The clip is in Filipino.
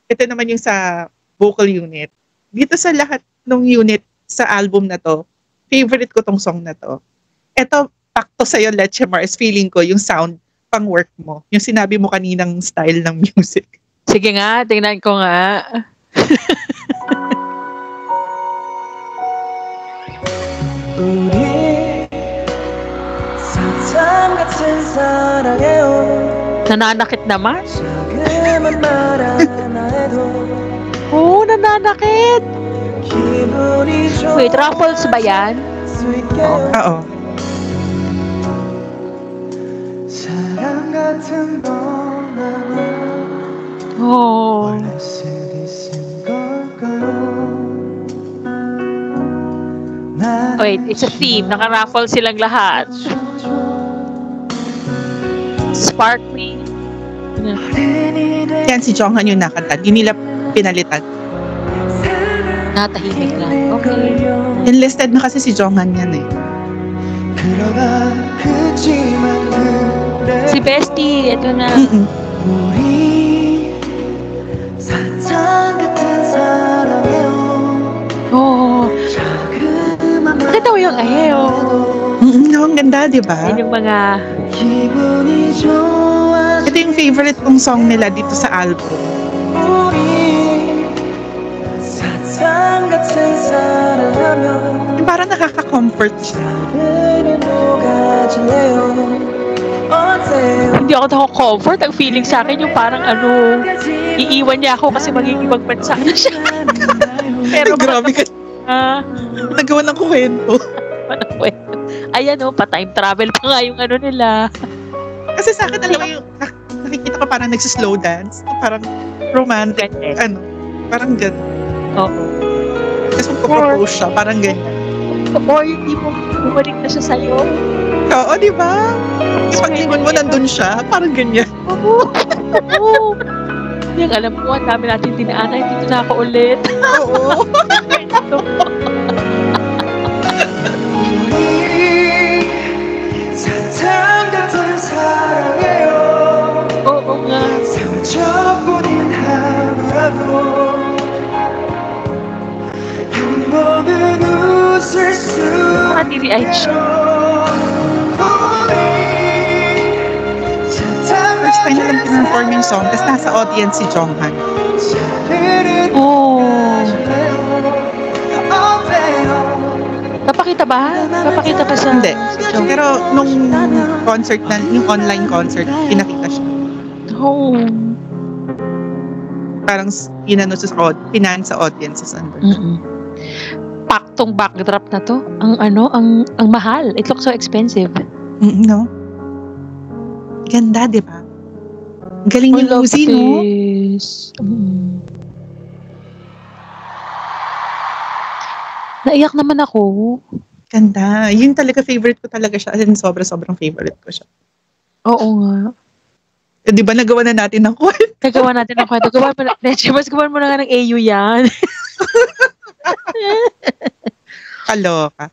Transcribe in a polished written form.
ito naman yung sa vocal unit. Dito sa lahat ng unit sa album na to, favorite ko tong song na to. Ito, pakto sa'yo, Leche Mars, feeling ko yung sound pang work mo. Yung sinabi mo kaninang style ng music. Sige nga, tingnan ko nga. Nananakit naman. Oo, nananakit. Wait, Ruffles ba yan? Oo. Oh. Wait, it's a theme. Naka-raffle silang lahat. Sparkly. Yan, si Jonghan yung nakanta. Di nila pinalitan. Natahimik lang. Okay. Enlisted na kasi si Jonghan yan eh. Si Bestie, ito na. Oo. Maganda mo yung aheo. Ang ganda, di ba? Yan yung mga... Ito yung favorite kong song nila dito sa album. Parang nakaka-comfort siya. Hindi ako nako-comfort. Ang feeling sa akin yung parang iiwan niya ako kasi magiging ibang bansa na siya. Pero grabe ka. Nagawa ng kwento. Ayan pa-time travel pa nga yung nila. Kasi sa akin, alam mo yung nakikita ko parang nagsislow dance. Parang romantic. Parang gano'n. Oo. Kasi magpo-propose siya, parang ganyan. Or hindi mo bumalik na siya sa'yo. Oo, di ba? Yung paglingon mo, nandun siya. Parang ganyan. Oo. Yung alam ko, ang dami natin dinaanan, dito na ako ulit. Oo. Oo nga. Tiri-eyed siya. First time na lang pinperform yung song, tapos nasa audience si Jonghan. Oh. Papakita ba? Papakita pa sa... Hindi. Pero nung concert na, yung online concert, pinakita siya. Oh. Parang pinan sa audience sa Sunburn. Paktong backdrop na to. Ang mahal. It looks so expensive. No? Ganda, di ba? Galing yung Uzi, no? Naiyak naman ako. Ganda. Yun talaga, favorite ko talaga siya. As in, sobrang favorite ko siya. Oo nga. Di ba nagawa na natin ng kwento? Nagawa natin ng kwento. Gawan mo na nga ng AU yan. Kaloka.